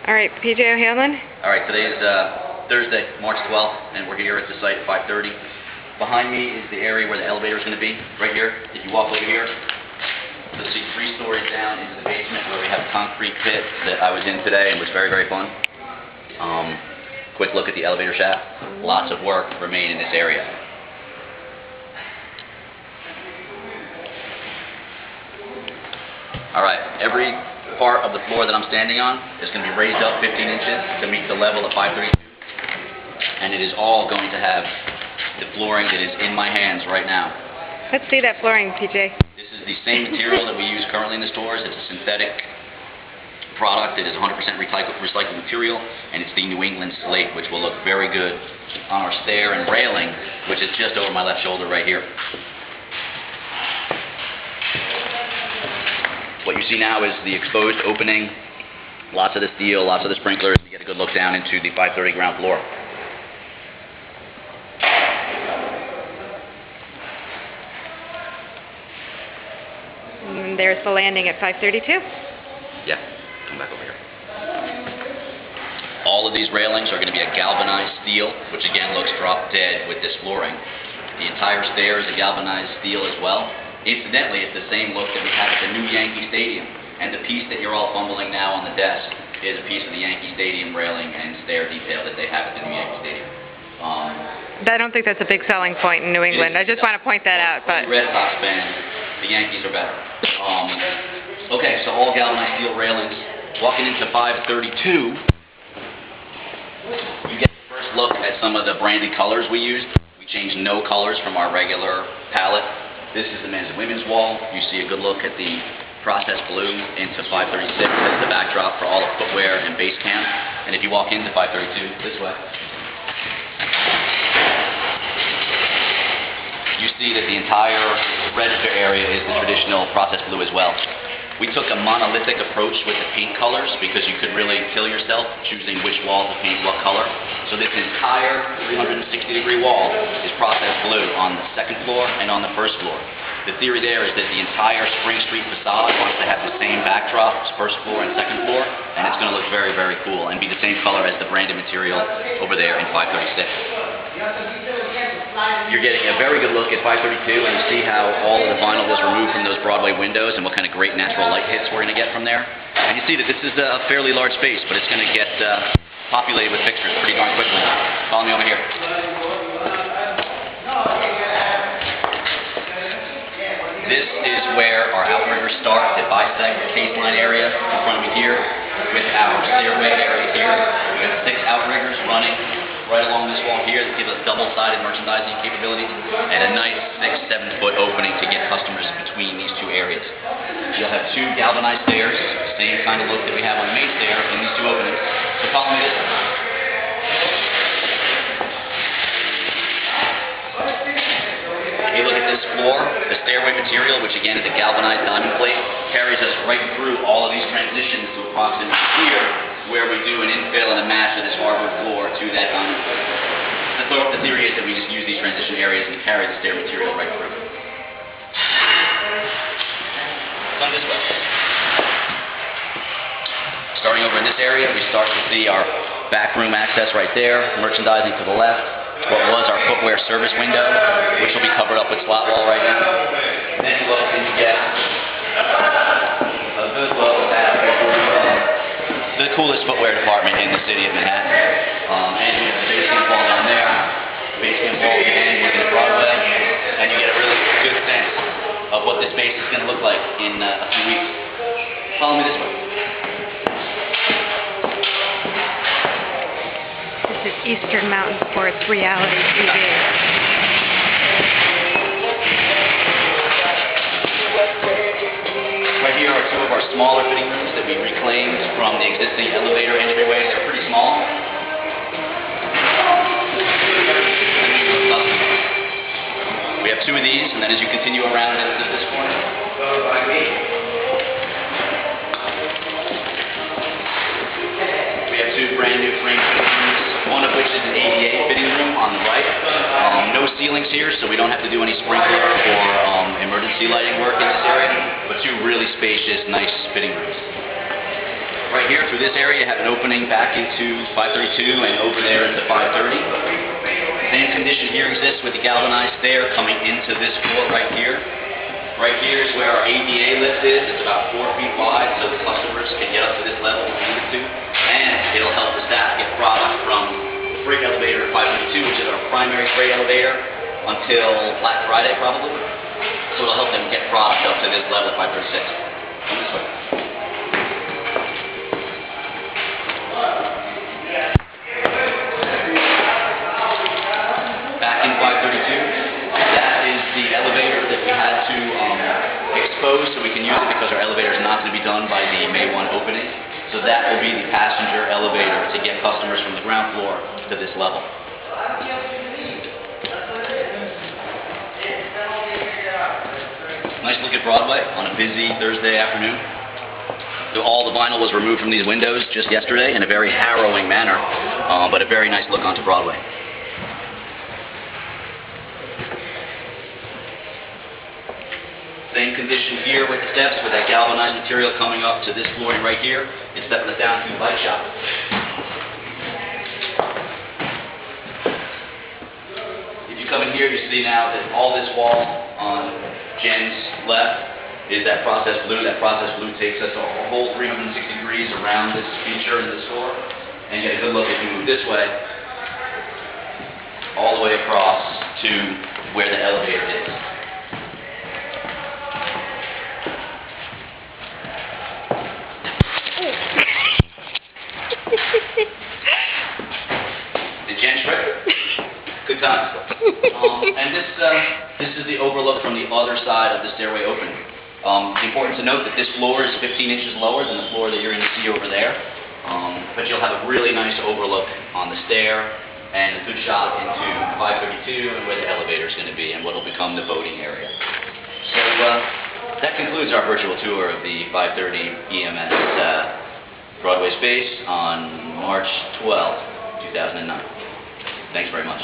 All right, PJ O'Hanlon. All right, today is Thursday, March 12th, and we're here at the site at 5:30. Behind me is the area where the elevator is going to be, right here. If you walk over here, you'll see 3 stories down into the basement where we have a concrete pit that I was in today and was very, very fun. Quick look at the elevator shaft. Lots of work remain in this area. All right, every part of the floor that I'm standing on is going to be raised up 15 inches to meet the level of 532, and it is all going to have the flooring that is in my hands right now. Let's see that flooring, PJ. This is the same material that we use currently in the stores. It's a synthetic product. It is 100% recycled material, and it's the New England slate, which will look very good on our stair and railing, which is just over my left shoulder right here. What you see now is the exposed opening, lots of the steel, lots of the sprinklers. You get a good look down into the 530 ground floor. And there's the landing at 532. Yeah, come back over here. All of these railings are going to be a galvanized steel, which again looks drop dead with this flooring. The entire stair is a galvanized steel as well. Incidentally, it's the same look that we have at the new Yankee Stadium, and the piece that you're all fumbling now on the desk is a piece of the Yankee Stadium railing and stair detail that they have at the new Yankee Stadium. I don't think that's a big selling point in New England. I just want to point that out. But Red Sox fans, the Yankees are better. Okay, so all galvanized steel railings. Walking into 532, you get the first look at some of the branded colors we used. We changed no colors from our regular palette. This is the men's and women's wall. You see a good look at the processed blue into 536 as the backdrop for all the footwear and base camp. And if you walk into 532 this way, you see that the entire register area is the traditional processed blue as well. We took a monolithic approach with the paint colors because you could really kill yourself choosing which wall to paint what color. So this entire 360-degree wall is processed blue on the second floor and on the first floor. The theory there is that the entire Spring Street facade wants to have the same backdrop as first floor and second floor, and it's going to look very, very cool and be the same color as the branded material over there in 536. You're getting a very good look at 532, and you see how all of the vinyl was removed from those Broadway windows and what kind of great natural light hits we're going to get from there. And you see that this is a fairly large space, but it's going to get populated with fixtures pretty darn quickly. Follow me over here. This is where our outriggers start. They bisect the caseline area in front of me here with our stairway area here. We have 6 outriggers running right along this wall here that gives us double-sided merchandising capabilities and a nice 6-7 foot opening to get customers between these 2 areas. You'll have 2 galvanized stairs, same kind of look that we have on the main stair in these 2 openings. So follow me this way. If you look at this floor, the stairway material, which again is a galvanized diamond plate, carries us right through all of these transitions to approximately here, where we do an infill and a match of this hardwood floor to that diamond plate. The theory is that we just use these transition areas and carry the stair material right through. Come this way. Starting over in this area, we start to see our back room access right there, merchandising to the left, what was our footwear service window, which will be covered up with slot wall right now. Then you look and you get a good look at the coolest footwear department in the city of Manhattan. And you have the base camp wall down there, base camp wall again within Broadway, and you get a really good sense of what this space is going to look like in a few weeks. Follow me this way. this is Eastern Mountain Sports Reality TV. Right here are 2 of our smaller fitting rooms that we reclaimed from the existing elevator entryways. They're pretty small. We have 2 of these, and then as you continue around into this corner, we have 2 brand new frame fitting rooms, one of which is an ADA fitting room on the right. No ceilings here, so we don't have to do any sprinkler or emergency lighting work in this area, but 2 really spacious, nice fitting rooms. Right here through this area, you have an opening back into 532 and over there into 530. Same condition here exists with the galvanized stair coming into this floor right here. Right here is where our ADA lift is. It's about 4 feet wide, so the customers can get up to this level if they need to. And it'll help the staff get product from the freight elevator at 532, which is our primary freight elevator, until Black Friday probably. So it'll help them get product up to this level at 536. Come this way. Back in 532, that is the elevator that we had to expose so we can use it because our elevator is not going to be done by the May 1 opening. So that will be the passenger elevator to get customers from the ground floor to this level. Nice look at Broadway on a busy Thursday afternoon. So all the vinyl was removed from these windows just yesterday in a very harrowing manner, but a very nice look onto Broadway. Same condition here with the steps, with that galvanized material coming up to this flooring right here. It's stepping us down to the light shop. If you come in here, you see now that all this wall on Jen's left is that processed blue. That processed blue takes us a whole 360 degrees around this feature in this store. And you get a good look if you move this way, all the way across to where the elevator is. The Jen Shredder. Good times. And this is the overlook from the other side of the stairway opening. Important to note that this floor is 15 inches lower than the floor that you're going to see over there. But you'll have a really nice overlook on the stair and a good shot into 532 and where the elevator is going to be and what will become the voting area. So that concludes our virtual tour of the 530 EMS Broadway space on March 12, 2009. Thanks very much.